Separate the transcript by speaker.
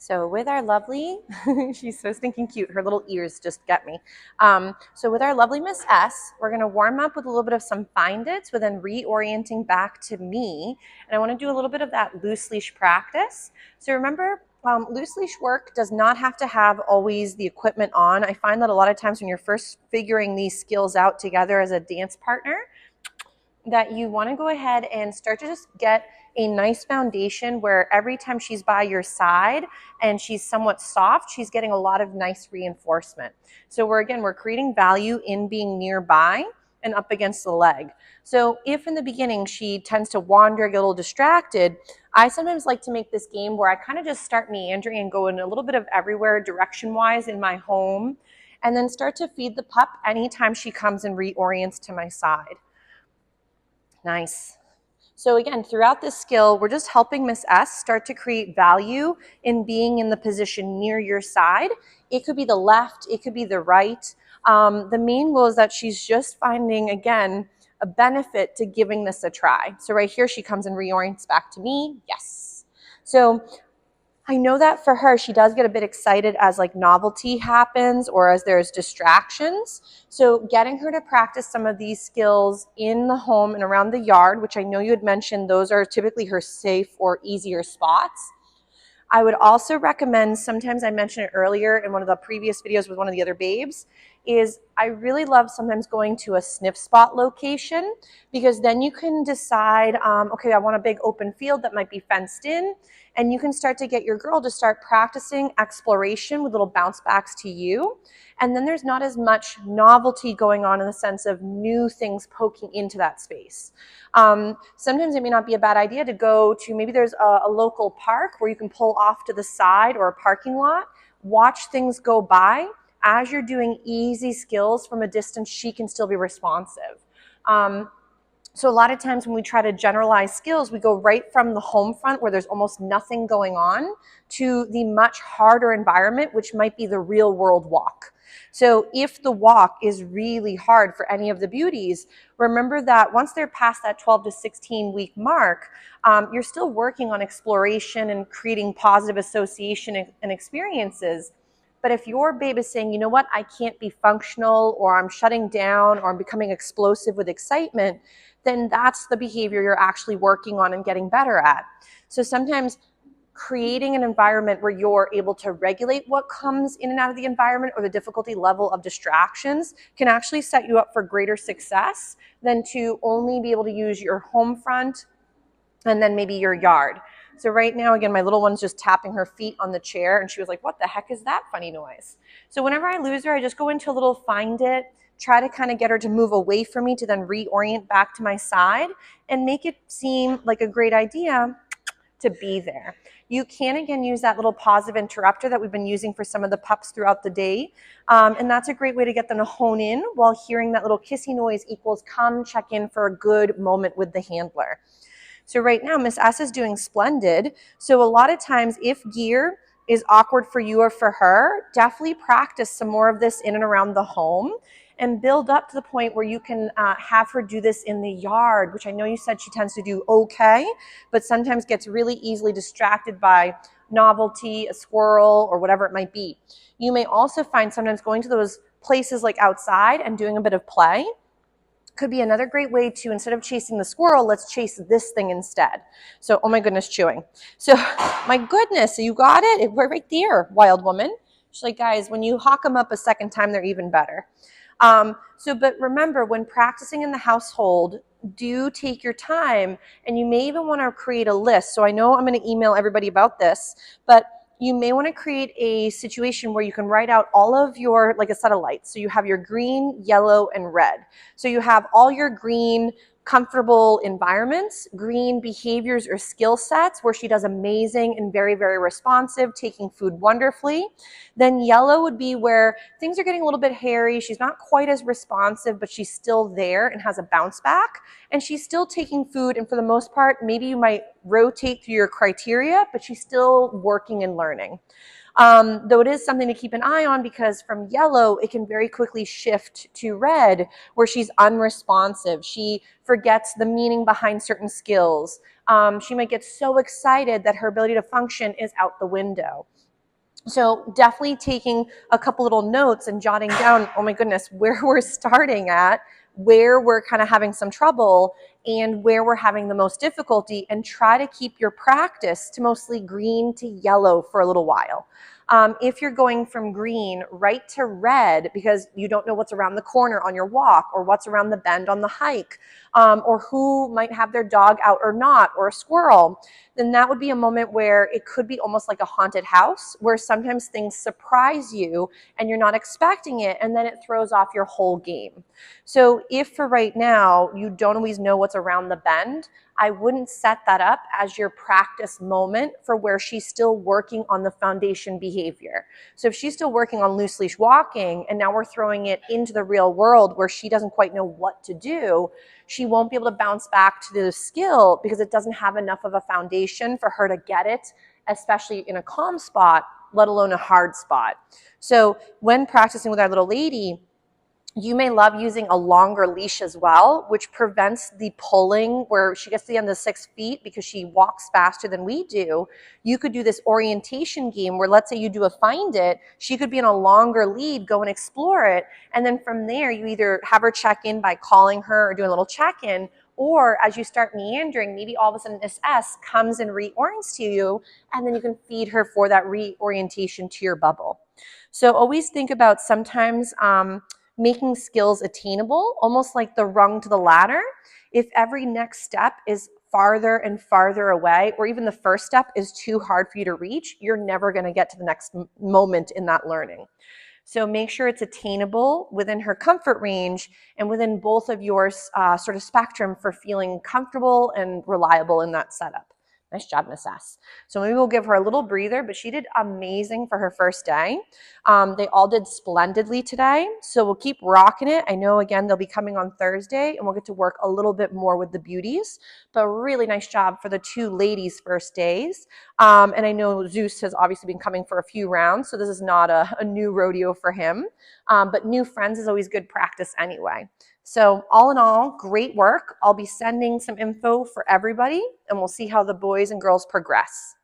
Speaker 1: So with our lovely, she's so stinking cute. Her little ears just get me. So with our lovely Miss S, we're going to warm up with a little bit of some find its, but then reorienting back to me. And I want to do a little bit of that loose leash practice. So remember, loose leash work does not have to have always the equipment on. I find that a lot of times when you're first figuring these skills out together as a dance partner, that you want to go ahead and start to just get a nice foundation where every time she's by your side and she's somewhat soft, she's getting a lot of nice reinforcement. So we're creating value in being nearby and up against the leg. So if in the beginning she tends to wander, get a little distracted, I sometimes like to make this game where I kind of just start meandering and go in a little bit of everywhere direction-wise in my home, and then start to feed the pup anytime she comes and reorients to my side. Nice. So again, throughout this skill, we're just helping Miss S start to create value in being in the position near your side. It could be the left, it could be the right. The main goal is that she's just finding, again, a benefit to giving this a try. So right here, she comes and reorients back to me. Yes. So I know that for her, she does get a bit excited as like novelty happens or as there's distractions. So getting her to practice some of these skills in the home and around the yard, which I know you had mentioned, those are typically her safe or easier spots. I would also recommend, sometimes I mentioned it earlier in one of the previous videos with one of the other babes, is I really love sometimes going to a sniff spot location, because then you can decide, okay, I want a big open field that might be fenced in, and you can start to get your girl to start practicing exploration with little bounce backs to you. And then there's not as much novelty going on in the sense of new things poking into that space. Sometimes it may not be a bad idea to go to, maybe there's a local park where you can pull off to the side, or a parking lot, watch things go by. As you're doing easy skills from a distance, she can still be responsive. So a lot of times when we try to generalize skills, we go right from the home front where there's almost nothing going on to the much harder environment, which might be the real world walk. So if the walk is really hard for any of the beauties, remember that once they're past that 12 to 16 week mark, you're still working on exploration and creating positive association and experiences. But if your babe is saying, you know what, I can't be functional, or I'm shutting down, or I'm becoming explosive with excitement, then that's the behavior you're actually working on and getting better at. So sometimes creating an environment where you're able to regulate what comes in and out of the environment, or the difficulty level of distractions, can actually set you up for greater success than to only be able to use your home front and then maybe your yard. So right now, again, my little one's just tapping her feet on the chair, and she was like, what the heck is that funny noise? So whenever I lose her, I just go into a little find it, try to kind of get her to move away from me to then reorient back to my side and make it seem like a great idea to be there. You can, again, use that little positive interrupter that we've been using for some of the pups throughout the day. And that's a great way to get them to hone in while hearing that little kissy noise equals come check in for a good moment with the handler. So right now, Miss S is doing splendid. So a lot of times, if gear is awkward for you or for her, definitely practice some more of this in and around the home, and build up to the point where you can have her do this in the yard, which I know you said she tends to do okay, but sometimes gets really easily distracted by novelty, a squirrel, or whatever it might be. You may also find sometimes going to those places like outside and doing a bit of play could be another great way to, instead of chasing the squirrel, let's chase this thing instead. So, oh my goodness, chewing. So, my goodness, you got it? We're right there, wild woman. She's like, guys, when you hawk them up a second time, they're even better. But remember, when practicing in the household, do take your time, and you may even want to create a list. So I know I'm going to email everybody about this, but you may want to create a situation where you can write out all of your, like a set of lights. So you have your green, yellow, and red. So you have all your green, comfortable environments, green behaviors or skill sets where she does amazing and very, very responsive, taking food wonderfully. Then yellow would be where things are getting a little bit hairy. She's not quite as responsive, but she's still there and has a bounce back. And she's still taking food. And for the most part, maybe you might rotate through your criteria, but she's still working and learning. Though it is something to keep an eye on, because from yellow, it can very quickly shift to red, where she's unresponsive. She forgets the meaning behind certain skills. She might get so excited that her ability to function is out the window. So definitely taking a couple little notes and jotting down, oh my goodness, where we're starting at, where we're kind of having some trouble, and where we're having the most difficulty, and try to keep your practice to mostly green to yellow for a little while. If you're going from green right to red because you don't know what's around the corner on your walk or what's around the bend on the hike, or who might have their dog out or not, or a squirrel, then that would be a moment where it could be almost like a haunted house, where sometimes things surprise you and you're not expecting it, and then it throws off your whole game. So if for right now you don't always know what's around the bend, I wouldn't set that up as your practice moment for where she's still working on the foundation behavior. So if she's still working on loose leash walking and now we're throwing it into the real world where she doesn't quite know what to do, she won't be able to bounce back to the skill because it doesn't have enough of a foundation for her to get it, especially in a calm spot, let alone a hard spot. So when practicing with our little lady, you may love using a longer leash as well, which prevents the pulling where she gets to the end of the 6 feet because she walks faster than we do. You could do this orientation game where, let's say you do a find it, she could be in a longer lead, go and explore it. And then from there, you either have her check in by calling her or doing a little check-in, or as you start meandering, maybe all of a sudden this S comes and reorients to you, and then you can feed her for that reorientation to your bubble. So always think about sometimes making skills attainable, almost like the rung to the ladder. If every next step is farther and farther away, or even the first step is too hard for you to reach, you're never going to get to the next moment in that learning. So make sure it's attainable within her comfort range and within both of your sort of spectrum for feeling comfortable and reliable in that setup. Nice job, Miss S. So maybe we'll give her a little breather, but she did amazing for her first day. They all did splendidly today, so we'll keep rocking it. I know, again, they'll be coming on Thursday, and we'll get to work a little bit more with the beauties, but really nice job for the 2 ladies' first days. And I know Zeus has obviously been coming for a few rounds, so this is not a new rodeo for him, but new friends is always good practice anyway. So all in all, great work. I'll be sending some info for everybody, and we'll see how the boys and girls progress.